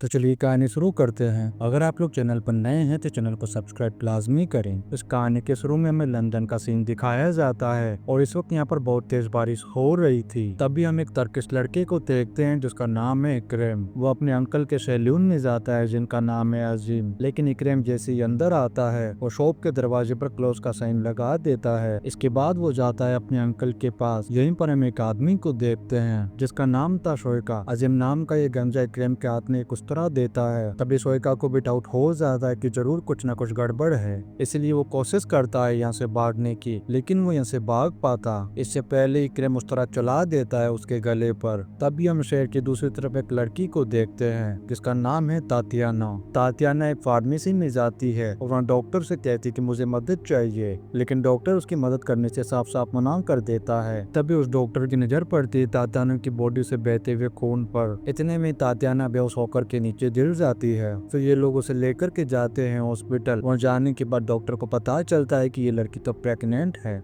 तो चलिए कहानी शुरू करते हैं। अगर आप लोग चैनल पर नए हैं तो चैनल को सब्सक्राइब लाजमी करें। इस कहानी के शुरू में हमें लंदन का सीन दिखाया जाता है और इस वक्त यहाँ पर बहुत तेज बारिश हो रही थी। तभी हम एक टर्किश लड़के को देखते हैं जिसका नाम है इकरम। वो अपने अंकल के सैलून में जाता है जिनका नाम है अजीम। लेकिन इकरम जैसे ही अंदर आता है वो शॉप के दरवाजे पर क्लोज का साइन लगा देता है। इसके बाद वो जाता है अपने अंकल के पास। यहीं पर हम एक आदमी को देखते हैं जिसका नाम था शोएका। अजीम नाम का ये गंजा इकरम के हाथ में कुछ तरह देता है। तभी शोएका को भी डाउट हो जाता है कि जरूर कुछ न कुछ गड़बड़ है, इसलिए वो कोशिश करता है यहाँ से भागने की, लेकिन वो यहाँ से भाग पाता इससे पहले इकरम उस तरह चला देता है उसके गले पर। तभी हम शहर की दूसरी तरफ एक लड़की को देखते हैं जिसका नाम है तातियाना। तातियाना एक फार्मेसी में जाती है और वहाँ डॉक्टर से कहती कि मुझे मदद चाहिए, लेकिन डॉक्टर उसकी मदद करने से साफ साफ मना कर देता है। तभी उस डॉक्टर की नजर पड़ती है तातियाना की बॉडी से बहते हुए खून पर। इतने में तातियाना बेहोश होकर के नीचे गिर जाती है। फिर ये लोग उसे लेकर के जाते हैं हॉस्पिटल। वहाँ जाने के बाद डॉक्टर को पता चलता है कि ये लड़की तो प्रेग्नेंट है।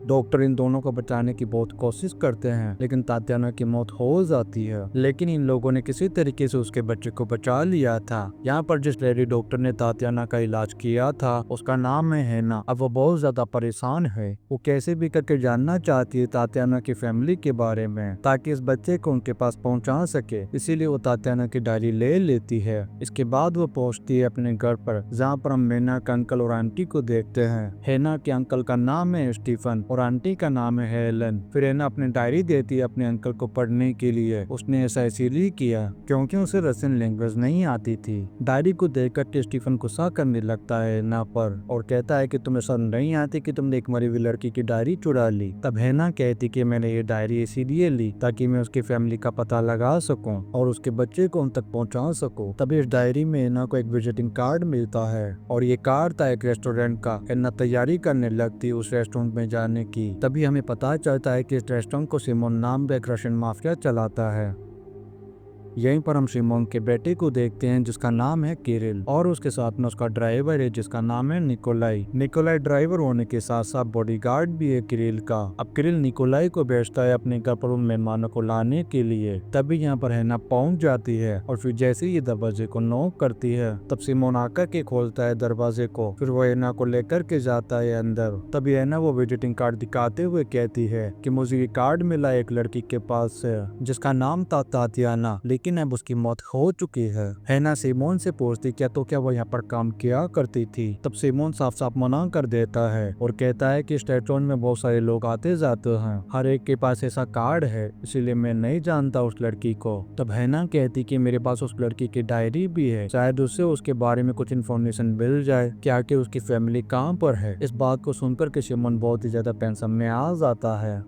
डॉक्टर इन दोनों को बचाने की बहुत कोशिश करते हैं लेकिन तातियाना की मौत हो जाती है। लेकिन इन लोगों ने किसी तरीके से उसके बच्चे को बचा लिया था। यहाँ पर जिस लेडी डॉक्टर ने तातियाना का इलाज किया था उसका नाम है हैना। अब वो बहुत ज्यादा परेशान है। वो कैसे भी करके जानना चाहती है तातियाना की फैमिली के बारे में ताकि इस बच्चे को उनके पास पहुँचा सके। इसीलिए वो तातियाना की डायरी ले लेती है। इसके बाद वो पहुँचती है अपने घर पर जहाँ पर हम मैना का अंकल और आंटी को देखते हैं। हैना के अंकल का नाम है स्टीफन और आंटी का नाम है हेलन। फिर हैना अपनी डायरी देती है अपने अंकल को पढ़ने के लिए। उसने ऐसा इसीलिए किया क्योंकि उसे रशियन लैंग्वेज नहीं आती थी। डायरी को देखकर के स्टीफन गुस्सा करने लगता है हैना पर और कहता है कि तुम्हें शर्म नहीं आती कि तुमने एक मरी हुई लड़की की डायरी चुरा ली। तब हैना कहती कि मैंने ये डायरी इसीलिए ली ताकि मैं उसकी फैमिली का पता लगा सकूं और उसके बच्चे को उन तक पहुंचा सकूं। तभी इस डायरी में हैना को एक विजिटिंग कार्ड मिलता है और ये कार्ड था एक रेस्टोरेंट का। हैना तैयारी करने लगती उस रेस्टोरेंट में जाने की। तभी हमें पता चलता है कि इस रेस्टोरेंट को सिमोन नाम का एक रशियन माफिया चलाता है। यहीं पर हम सिमोन के बेटे को देखते हैं जिसका नाम है किरिल और उसके साथ में उसका ड्राइवर है जिसका नाम है निकोलाई। निकोलाई ड्राइवर होने के साथ साथ बॉडीगार्ड भी है किरिल का। अब किरिल निकोलाई को भेजता है अपने घर पर उन मेहमानों को लाने के लिए। तभी यहाँ पर हैना पहुंच जाती है और फिर जैसे ही ये दरवाजे को नॉक करती है तब सिमोन आकर के खोलता है दरवाजे को। फिर वो हैना को लेकर के जाता है अंदर। तभी हैना वो विजिटिंग कार्ड दिखाते हुए कहती है कि मुझे ये कार्ड मिला एक लड़की के पास से जिसका नाम था तातियाना, लेकिन अब उसकी मौत हो चुकी है। हैना सिमोन से पूछती क्या वो यहाँ पर काम किया करती थी। तब सिमोन साफ साफ मना कर देता है और कहता है कि इस रेस्टोरेंट में बहुत सारे लोग आते जाते हैं, हर एक के पास ऐसा कार्ड है, इसीलिए मैं नहीं जानता उस लड़की को। तब हैना कहती कि मेरे पास उस लड़की की डायरी भी है, शायद उससे उसके बारे में कुछ इन्फॉर्मेशन मिल जाए कि आखिर उसकी फैमिली कहाँ पर है। इस बात को सुनकर के सिमोन बहुत ही ज्यादा टेंशन में आ जाता है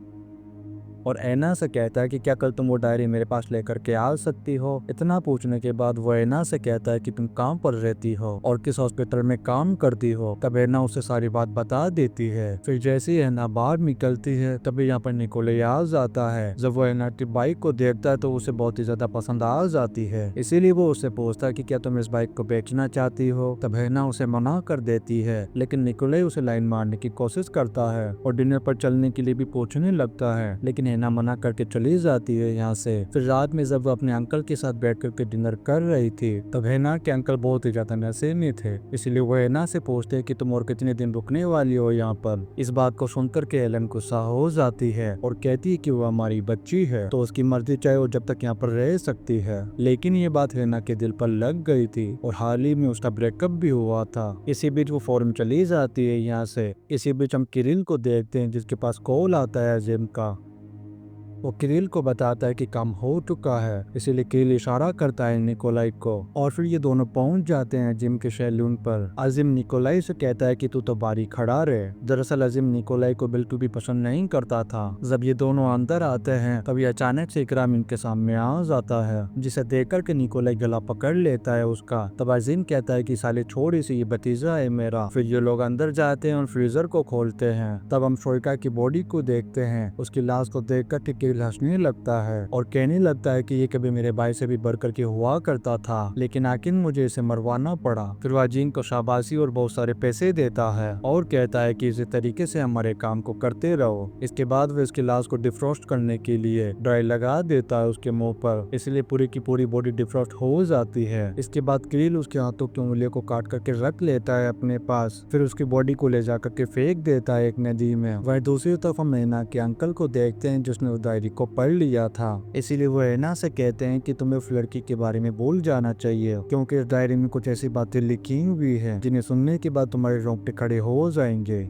और ऐना से कहता है कि क्या कल तुम वो डायरी मेरे पास लेकर के आ सकती हो। इतना पूछने के बाद वो ऐना से कहता है कि तुम कहाँ पर रहती हो और किस हॉस्पिटल में काम करती हो। तब ऐना उसे सारी बात बता देती है। फिर जैसे ही ऐना बाहर निकलती है तभी यहाँ पर निकोले आ जाता है। जब वो ऐना की बाइक को देखता है तो उसे बहुत ही ज्यादा पसंद आ जाती है, इसीलिए वो उससे पूछता है कि क्या तुम इस बाइक को बेचना चाहती हो। तब ऐना उसे मना कर देती है, लेकिन निकोले उसे लाइन मारने की कोशिश करता है और डिनर पर चलने के लिए भी पूछने लगता है, लेकिन हैना मना करके चली जाती है यहाँ से। फिर रात में जब वो अपने अंकल के साथ बैठ करके डिनर कर रही थी तब हैना के अंकल बहुत ही ज्यादा नशे में थे, इसलिए वो हैना से पूछते हैं कि तुम और कितने दिन रुकने वाली हो यहाँ पर। इस बात को सुनकर के हेलन गुस्सा हो जाती है और कहती है कि वो हमारी बच्ची है तो उसकी मर्जी चाहे वो जब तक यहाँ पर रह सकती है। लेकिन ये बात हैना के दिल पर लग गई थी और हाल ही में उसका ब्रेकअप भी हुआ था। इसी बीच वो फौरन चली जाती है यहाँ से। इसी बीच हम किरिल को देखते हैं जिसके पास कॉल आता है जिम का। वो किरिल को बताता है कि काम हो चुका है, इसीलिए किरिल इशारा करता है निकोलाई को और फिर ये दोनों पहुंच जाते हैं जिम के सैलून पर। अजीम निकोलाई से कहता है कि तू तो बारी खड़ा रहे। दरअसल अजीम निकोलाई को बिल्कुल भी पसंद नहीं करता था। जब ये दोनों अंदर आते हैं तभी अचानक से इकराम इनके सामने आ जाता है, जिसे देखकर के निकोलाई गला पकड़ लेता है उसका। तब अजीम कहता है कि साले छोड़ इसे, ये भतीजा है मेरा। फिर ये लोग अंदर जाते हैं और फ्रीजर को खोलते हैं। तब हम शोएका की बॉडी को देखते हैं। उसकी लाश को देखकर किरिल हंसने लगता है और कहने लगता है कि ये कभी मेरे भाई से भी बढ़कर के हुआ करता था, लेकिन आखिर मुझे इसे मरवाना पड़ा। फिर वह जीन को शाबाशी और बहुत सारे पैसे देता है और कहता है कि इसी तरीके से हमारे काम को करते रहो। इसके बाद वह उसकी लाश को डिफ्रोस्ट करने के लिए ड्राई लगा देता है उसके मुंह पर, इसलिए पूरी की पूरी बॉडी डिफ्रोस्ट हो जाती है। इसके बाद किरिल उसके हाथों की उंगलियों को काट करके रख लेता है अपने पास, फिर उसकी बॉडी को ले जा करके फेंक देता है एक नदी में। वह दूसरी तरफ हम ऐना के अंकल को देखते हैं जिसने उस डायरी को पढ़ लिया था, इसीलिए वो ऐना से कहते हैं कि तुम्हें उस लड़की के बारे में भूल जाना चाहिए, क्योंकि इस डायरी में कुछ ऐसी बातें लिखी हुई है जिन्हें सुनने के बाद तुम्हारे रोंगटे खड़े हो जाएंगे।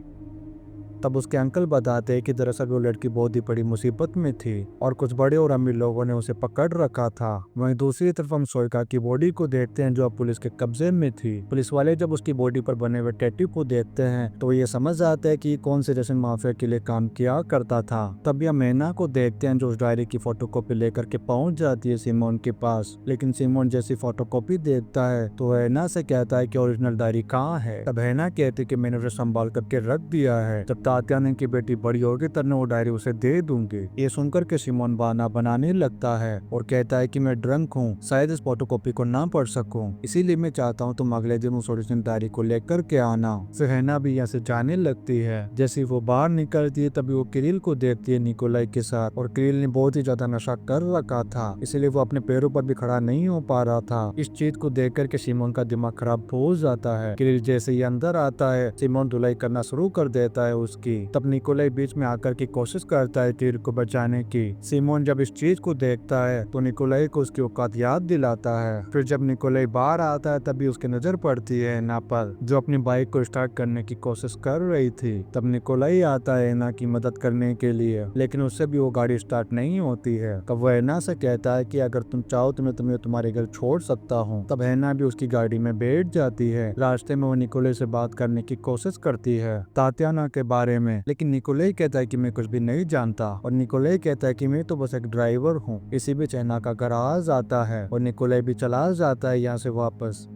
तब उसके अंकल बताते हैं कि दरअसल वो लड़की बहुत ही बड़ी मुसीबत में थी और कुछ बड़े और अमीर लोगों ने उसे पकड़ रखा था। वहीं दूसरी तरफ हम सोइका की बॉडी को देखते हैं जो अब पुलिस के कब्जे में थी। पुलिस वाले जब उसकी बॉडी पर बने हुए टैटू को देखते हैं तो ये समझ आता है कि कौन से रशियन माफिया के लिए काम किया करता था। तब हम ऐना को देखते हैं जो उस डायरी की फोटोकॉपी लेकर के पहुंच जाती है सिमोन के पास, लेकिन सिमोन जैसी फोटोकॉपी देखता है तो ऐना से कहता है कि ओरिजिनल डायरी कहाँ है। तब ऐना कहती है कि मैंने उसे संभाल करके रख दिया है, जब तात्याना की बेटी बड़ी होगी तब मैं वो डायरी उसे दे दूंगी। ये सुनकर के सिमोन बहाना बनाने लगता है और कहता है कि मैं ड्रंक हूँ, शायद इस फोटोकॉपी को ना पढ़ सकूं, इसीलिए मैं चाहता हूँ तुम अगले दिन उस ओरिजिनल डायरी को लेकर के आना। फिर हैना भी यहाँ से जाने लगती है। जैसे वो बाहर निकलती है तभी वो किरिल को देखती है निकोलाई के साथ, और किरिल ने बहुत ही ज्यादा नशा कर रखा था, इसीलिए वो अपने पैरों पर भी खड़ा नहीं हो पा रहा था। इस चीज को देख करके सिमोन का दिमाग खराब हो जाता है। किरिल जैसे ही अंदर आता है सिमोन धुलाई करना शुरू कर देता है उसकी। तब निकोलाई बीच में आकर की कोशिश करता है तीर को बचाने की। सिमोन जब इस चीज को देखता है तो निकोलाई को उसकी औकात याद दिलाता है। फिर जब निकोलाई बाहर आता है तभी उसकी नजर पड़ती है एना पर, जो अपनी बाइक को स्टार्ट करने की कोशिश कर रही थी। तब निकोलाई आता है एना की मदद करने के लिए, लेकिन उससे भी वो गाड़ी स्टार्ट नहीं होती है। तब वो एना से कहता है कि अगर तुम चाहो तो मैं तुम्हें तुम्हारे घर छोड़ सकता हूँ। तब एना भी उसकी गाड़ी में बैठ जाती है। रास्ते में वो निकोलाई से बात करने की कोशिश करती है तात्याना के बारे में, लेकिन निकोलाई कहता है कि मैं कुछ भी नहीं जानता, और निकोलाई कहता है कि मैं तो बस एक ड्राइवर हूँ। इसी बीच एना का घर आ जाता है और निकोलाई भी चला जाता है यहाँ से वापस।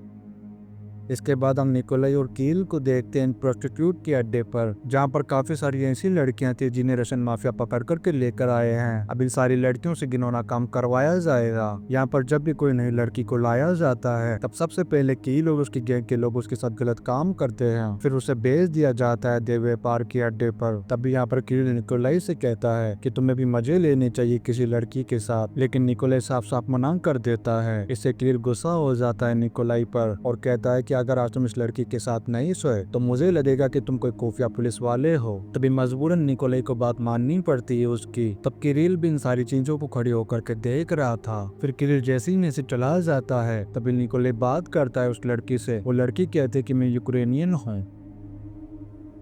इसके बाद हम निकोलाई और कील को देखते हैं प्रोस्टिट्यूट के अड्डे पर, जहाँ पर काफी सारी ऐसी लड़कियां थी जिन्हें रशियन माफिया पकड़ करके लेकर आए हैं। अब इन सारी लड़कियों से घिनौना काम करवाया जाएगा। यहाँ पर जब भी कोई नई लड़की को लाया जाता है तब सबसे पहले कील और उसकी गैंग के लोग उसके साथ गलत काम करते हैं, फिर उसे भेज दिया जाता है देव व्यापार के अड्डे पर। तभी यहाँ पर कील निकोलाई से कहता है कि तुम्हें भी मजे लेने चाहिए किसी लड़की के साथ, लेकिन निकोलाई साफ साफ मना कर देता है। इससे कील गुस्सा हो जाता है निकोलाई पर और कहता है कि अगर आज तुम इस लड़की के साथ नहीं सोए तो मुझे लगेगा कि तुम कोई खुफिया पुलिस वाले हो। तभी मजबूरन निकोलाई को बात माननी पड़ती है उसकी। तब किरिल भी इन सारी चीजों को खड़ी होकर के देख रहा था। फिर किरिल जैसे ही से चला जाता है तभी निकोलाई बात करता है उस लड़की से। वो लड़की कहती है कि मैं यूक्रेनियन हूँ।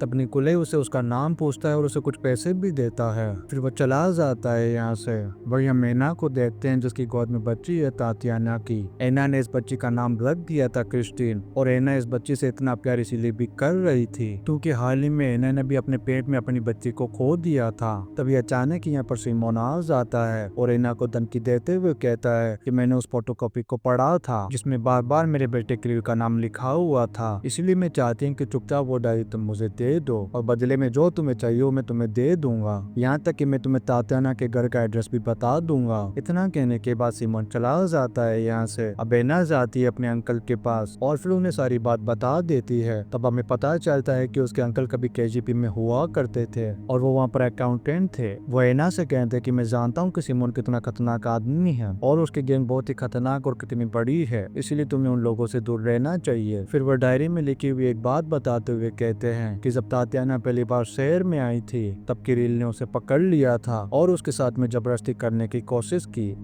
तब निकोलाई उसे उसका नाम पूछता है और उसे कुछ पैसे भी देता है। फिर वो चला जाता है यहाँ से। वही हम एना को देखते हैं जिसकी गोद में बच्ची है तात्याना की। एना ने इस बच्ची का नाम रख दिया था क्रिस्टीन, और एना इस बच्ची से इतना प्यार इसीलिए भी कर रही थी क्योंकि हाल ही में एना ने भी अपने पेट में अपनी बच्ची को खो दिया था। तभी अचानक यहाँ पर सिमोन आ जाता है और एना को धमकी देते हुए कहता है कि मैंने उस फोटोकॉपी को पढ़ा था जिसमें बार बार मेरे बेटे किरिल का नाम लिखा हुआ था, इसलिए मैं चाहती हूँ कि चुपचाप वो डायरी तुम मुझे दे दो और बदले में जो तुम्हें चाहिए वो मैं तुम्हें दे दूंगा। यहाँ तक कि मैं तुम्हें तात्याना के घर का एड्रेस भी बता दूंगा। इतना कहने के बाद सिमोन चला जाता है यहाँ से। अब एना जाती है अपने अंकल के पास और फिर उन्हें सारी बात बता देती है। तब हमें पता चलता है कि उसके अंकल कभी केजीपी में हुआ करते थे और वो वहाँ पर अकाउंटेंट थे। वो एना से कहते हैं कि मैं जानता हूँ कि सिमोन कितना खतरनाक आदमी है और उसकी गैंग बहुत ही खतरनाक और कितनी बड़ी है, इसीलिए तुम्हें उन लोगों से दूर रहना चाहिए। फिर वो डायरी में लिखी हुई एक बात बताते हुए कहते हैं कि जब तात्याना पहली बार शहर में आई थी तब किरिल ने उसे पकड़ लिया था और उसके साथ में जबरदस्ती करने की कोशिश की,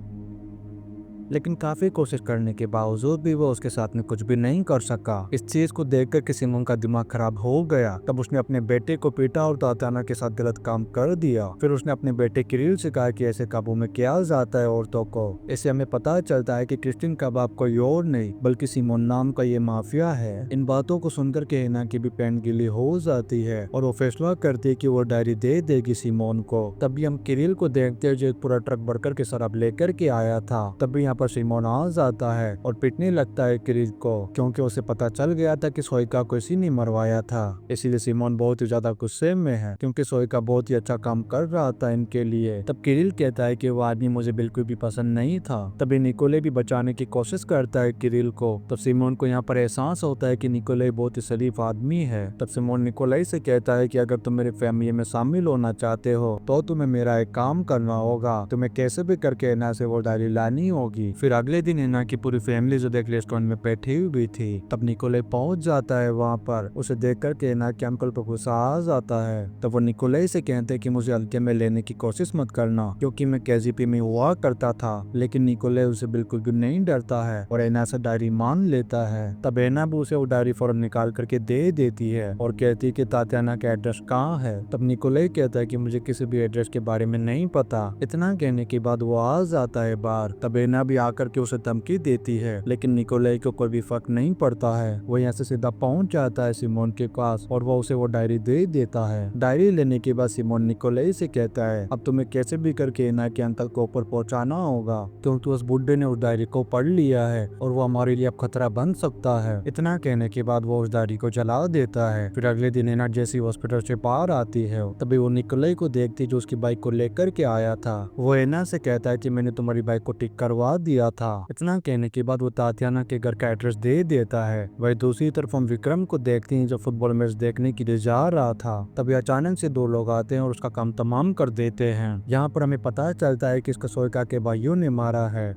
लेकिन काफी कोशिश करने के बावजूद भी वो उसके साथ में कुछ भी नहीं कर सका। इस चीज को देखकर कि सिमोन का दिमाग खराब हो गया। तब उसने अपने बेटे को पीटा और तात्याना के साथ गलत काम कर दिया। फिर उसने अपने बेटे किरिल से कहा कि ऐसे काबू में किया जाता है औरतों को। इससे हमें पता चलता है कि क्रिस्टीन का बाप कोई और नहीं बल्कि सिमोन नाम का ये माफिया है। इन बातों को सुनकर के एना की भी पैन गिली हो जाती है और वो फैसला करती है कि वो डायरी दे देगी सिमोन को। तभी हम किरिल को देखते हैं जो एक पूरा ट्रक भरकर के शराब लेकर के आया था। तभी यहाँ पर सिमोन आ जाता है और पिटने लगता है किरिल को, क्योंकि उसे पता चल गया था कि सोइका को इसी ने मरवाया था। इसीलिए सिमोन बहुत ही ज्यादा गुस्से में है, क्योंकि सोइका बहुत ही अच्छा काम कर रहा था इनके लिए। तब किरिल कहता है कि वो आदमी मुझे बिल्कुल भी पसंद नहीं था। तभी निकोले भी बचाने की कोशिश करता है किरिल को। तब सिमोन को यहाँ पर एहसास होता है कि निकोले बहुत ही शरीफ आदमी है। तब सिमोन निकोलाई से कहता है कि अगर तुम मेरी फैमिली में शामिल होना चाहते हो तो तुम्हें मेरा एक काम करना होगा, तुम्हें कैसे भी करके एना से वो डायरी लानी होगी। फिर अगले दिन एना की पूरी फैमिली जो एक रेस्टोरेंट में बैठी हुई थी। तब निकोले पहुंच जाता है वहाँ पर। उसे देख करके एना के अंकल को गुस्सा आ जाता है। तब वो निकोले से कहते हैं कि मुझे हल्के में लेने की कोशिश मत करना, क्योंकि मैं केजीपी में हुआ करता था। लेकिन निकोले उसे बिल्कुल भी नहीं डरता है और एना से डायरी मान लेता है। तब एना भी उसे वो डायरी फौरन निकाल करके दे देती है और कहती है कि तात्याना का एड्रेस कहाँ है। तब निकोले कहता है कि मुझे किसी भी एड्रेस के बारे में नहीं पता। इतना कहने के बाद वो आ जाता है बाहर। तब एना भी आकर के उसे धमकी देती है, लेकिन निकोले को कोई भी फर्क नहीं पड़ता है। वो यहाँ से सीधा पहुंच जाता है सिमोन के पास और वो उसे वो डायरी दे देता है। डायरी लेने के बाद सिमोन निकोले से कहता है अब तुम्हें कैसे भी करके एना के अंकल को ऊपर पहुंचाना होगा, क्योंकि उस बुड्ढे ने उस डायरी को पढ़ लिया है और वो हमारे लिए अब खतरा बन सकता है। इतना कहने के बाद वो उस डायरी को जला देता है। फिर अगले दिन एना जैसी हॉस्पिटल से बाहर आती है, तभी वो निकोले को देखती जो उसकी बाइक को लेकर के आया था। वो एना से कहता है कि मैंने तुम्हारी बाइक को ठीक करवा दिया था। इतना कहने के बाद वो तात्याना के घर का एड्रेस दे देता है। वही दूसरी तरफ हम विक्रम को देखते हैं जो फुटबॉल मैच देखने के लिए जा रहा था। तभी अचानक से दो लोग आते हैं और उसका काम तमाम कर देते हैं। यहाँ पर हमें पता चलता है कि इसका सोइका के भाइयों ने मारा है।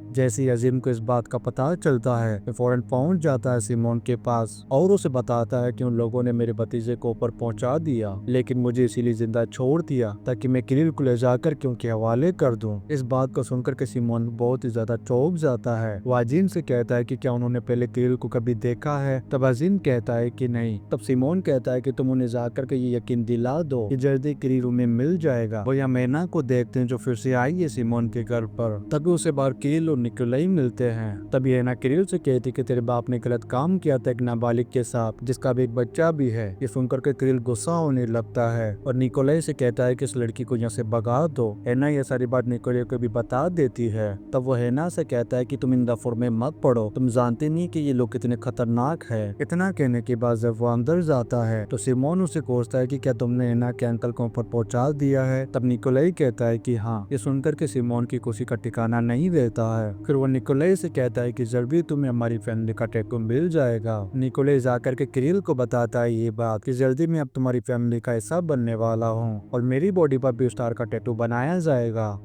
जैसे ही अजीम को इस बात का पता चलता है तो फौरन पहुंच जाता है सिमोन के पास और उसे बताता है कि उन लोगों ने मेरे भतीजे को ऊपर पहुंचा दिया, लेकिन मुझे इसीलिए जिंदा छोड़ दिया ताकि मैं किरिल को ले जाकर के उनके हवाले कर दूं। इस बात को सुनकर के सिमोन बहुत ही ज्यादा चौंक जाता है। वो अजीम से कहता है कि क्या उन्होंने पहले किरिल को कभी देखा है। तब अजीम कहता है कि नहीं। तब सिमोन कहता है कि तुम उन्हें जाकर के ये यकीन दिला दो कि जल्दी किरिल उन्हें मिल जाएगा। वो यहाँ मैना को देखते हैं जो फिर से आई है सिमोन के घर पर। तभी उसे बाहर किरिल निकोलाई मिलते हैं। तभी एना किरिल से कहती कि तेरे बाप ने गलत काम किया था एक नाबालिग के साथ जिसका भी एक बच्चा भी है। ये सुनकर के किरिल गुस्सा होने लगता है और निकोलाई से कहता है कि इस लड़की को यहाँ से भगा दो। एना ये सारी बात निकोलाई को भी बता देती है। तब वो एना से कहता है कि तुम इन दफों में मत पड़ो, तुम जानते नहीं कि ये लोग कितने खतरनाक है। इतना कहने के बाद जब वो अंदर जाता है तो सिमोन उसे कोसता है कि क्या तुमने एना के अंकल को ऊपर पहुंचा दिया है। तब निकोलाई कहता है कि हाँ। ये सुनकर के सिमोन की खुशी का ठिकाना नहीं रहता है। फिर वो निकोलाई से कहता है कि जल्दी तुम्हें हमारी फैमिली का टैटू मिल जाएगा। निकोलाई जाकर के किरिल को बताता है ये बात कि जल्दी मैं अब तुम्हारी फैमिली का हिस्सा बनने वाला हूँ और मेरी बॉडी पर भी स्टार का टैटू बनाया जाएगा।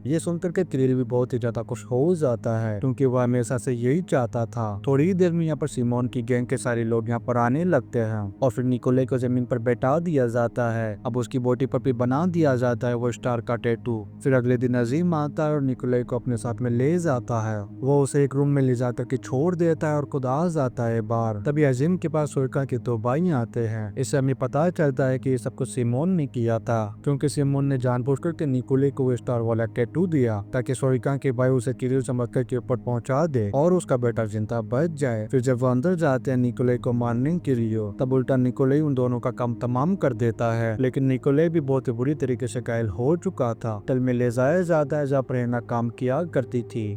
ये सुनकर के किरिल भी बहुत ही ज्यादा खुश हो जाता है, क्योंकि वह हमेशा से यही चाहता था। थोड़ी ही देर में यहाँ पर सिमोन की गैंग के सारे लोग यहाँ पर आने लगते हैं और फिर निकोले को जमीन पर बैठा दिया जाता है। अब उसकी बॉडी पर भी बना दिया जाता है वो स्टार का टैटू। फिर अगले दिन अजीम आता है और निकोले को अपने साथ में ले जाता है। वो उसे एक रूम में ले जाकर के छोड़ देता है और खुद आ जाता है बाहर। तभी अजीम के पास सोइका के दो भाई आते हैं। इससे हमें पता चलता है कि ये सब कुछ सिमोन ने किया था, क्योंकि सिमोन ने जानबूझकर के निकोले को स्टार वाला टैटू दिया ताकि सोइका के भाई उसे किरिल समझकर के ऊपर पहुंचा दे और उसका बेटा जिंदा बच जाए। फिर जब वो अंदर जाते हैं निकोले को मारने के लिए, तब उल्टा निकोले उन दोनों का काम तमाम कर देता है। लेकिन निकोले भी बहुत ही बुरी तरीके से घायल हो चुका था। तल में ले जाया जाता है जहाँ पर एना काम किया करती थी।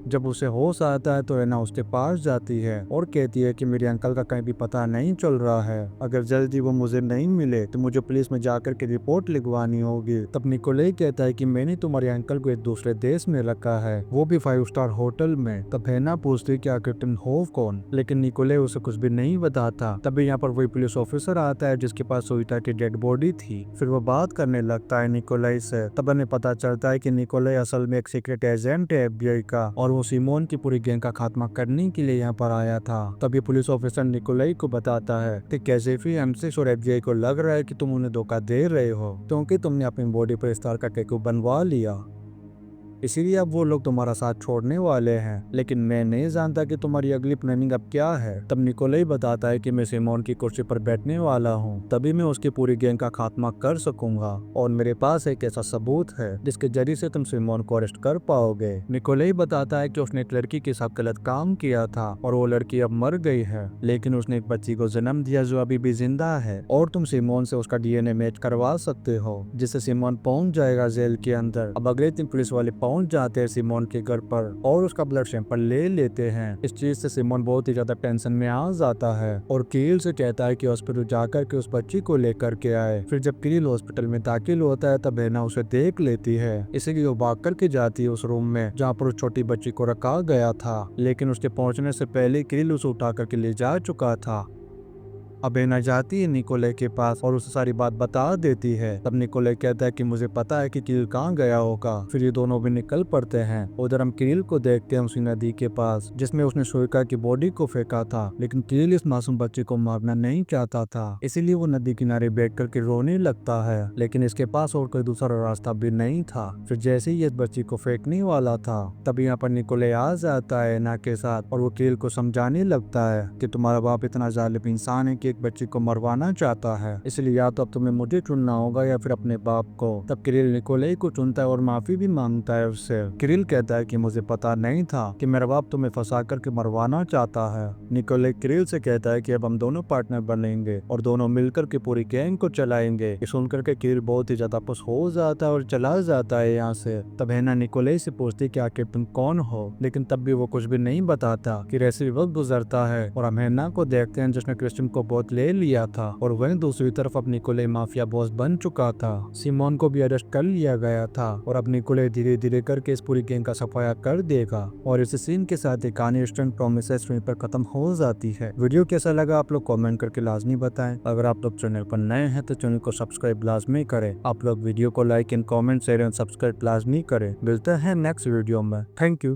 जब उसे होश आता है तो एना उसके पास जाती है और कहती है कि मेरे अंकल का कहीं भी पता नहीं चल रहा है। अगर जल्दी वो मुझे नहीं मिले तो मुझे पुलिस में जाकर के रिपोर्ट लिखवानी होगी। तब निकोले कहता है कि मैंने तुम्हारे अंकल को एक दूसरे देश में रखा है, वो भी 5 स्टार होटल में। तब एना पूछती कि आखिर तुम हो कौन, लेकिन निकोले उसे कुछ भी नहीं बताता। तभी यहाँ पर वही पुलिस ऑफिसर आता है जिसके पास सोइका की डेड बॉडी थी। फिर वो बात करने लगता है निकोले से। तब हमें पता चलता है कि निकोले असल में एक सीक्रेट एजेंट है FBI का और वो सिमोन की पूरी गैंग का खात्मा करने के लिए यहाँ पर आया था। तभी पुलिस ऑफिसर निकोलाई को बताता है कि कैसेफी एम6 और FBI को लग रहा है कि तुम उन्हें धोखा दे रहे हो, क्योंकि तुमने अपनी बॉडी पर स्टार का टैटू बनवा लिया, इसीलिए अब वो लोग तुम्हारा साथ छोड़ने वाले हैं। लेकिन मैं नहीं जानता कि तुम्हारी अगली प्लानिंग अब क्या है। तब निकोलाई बताता है कि मैं सिमोन की कुर्सी पर बैठने वाला हूँ, तभी मैं उसकी पूरी गैंग का खात्मा कर सकूंगा और मेरे पास एक ऐसा सबूत है जिसके जरिए से तुम सिमोन को अरेस्ट कर पाओगे। निकोलाई बताता है कि उसने एक लड़की के साथ गलत काम किया था और वो लड़की अब मर गई है, लेकिन उसने एक बच्ची को जन्म दिया जो अभी भी जिंदा है और तुम सिमोन से उसका DNA मैच करवा सकते हो, जिससे सिमोन पहुंच जाएगा जेल के अंदर। अब अगले दिन पुलिस वाले पहुंच जाते हैं सिमोन के घर पर और उसका ब्लड सैंपल ले लेते हैं। इस चीज से सिमोन बहुत ही ज्यादा टेंशन में आ जाता है और किरिल से कहता है कि हॉस्पिटल जाकर के उस बच्ची को लेकर के आए। फिर जब किरिल हॉस्पिटल में दाखिल होता है तब हेना उसे देख लेती है, इसलिए वो भाग करके जाती है उस रूम में जहाँ पर उस छोटी बच्ची को रखा गया था, लेकिन उसके पहुंचने से पहले किरिल उसे उठा करके ले जा चुका था। अब हेना जाती है निकोले के पास और उसे सारी बात बता देती है। तब निकोले कहता है कि मुझे पता है कि किरिल कहाँ गया होगा। फिर ये दोनों भी निकल पड़ते हैं। उधर हम किरिल को देखते हैं उसी नदी के पास जिसमें उसने शोइका की बॉडी को फेंका था, लेकिन किरिल इस मासूम बच्चे को मारना नहीं चाहता था, इसीलिए वो नदी किनारे बैठ करके रोने लगता है, लेकिन इसके पास और कोई दूसरा रास्ता भी नहीं था। फिर जैसे ही इस बच्ची को फेंकने वाला था तब यहाँ पर निकोले आ जाता है हेना के साथ और वो किरिल को समझाने लगता है कि तुम्हारा बाप इतना जालिम इंसान है कि एक बच्ची को मरवाना चाहता है, इसलिए या तो अब तुम्हें मुझे चुनना होगा या फिर अपने बाप को। तब किरिल निकोले को चुनता है और माफी भी मांगता है उससे। किरिल कहता है कि मुझे पता नहीं था कि मेरा बाप तुम्हें फंसा करके मरवाना चाहता है। निकोले किरिल से कहता है कि अब हम दोनों पार्टनर बनेंगे और दोनों मिलकर के पूरी गैंग को चलाएंगे। ये सुनकर के किरिल बहुत ही ज्यादा खुश हो जाता है और चला जाता है यहाँ से। तब हेना निकोले से पूछती कि आखिर तुम कौन हो, लेकिन तब भी वो कुछ भी नहीं बताता कि ऐसे वक्त गुजरता है और हम हेना को देखते हैं जिसने क्रिस्टियन को बहुत ले लिया था और वहीं दूसरी तरफ अब निकोले माफिया बॉस बन चुका था। सिमोन को भी अरेस्ट कर लिया गया था और अब निकोले धीरे धीरे करके इस पूरी गैंग का सफाया कर देगा और इस सीन के साथ एक कहानी इंस्टेंट प्रोमिसेस पर खत्म हो जाती है। वीडियो कैसा लगा आप लोग कमेंट करके लाजमी बताएं। अगर आप लोग चैनल पर नए हैं तो चैनल को सब्सक्राइब लाजमी करें। आप लोग वीडियो को like and comment share and subscribe लाजमी करें। मिलते हैं नेक्स्ट वीडियो में। Thank you.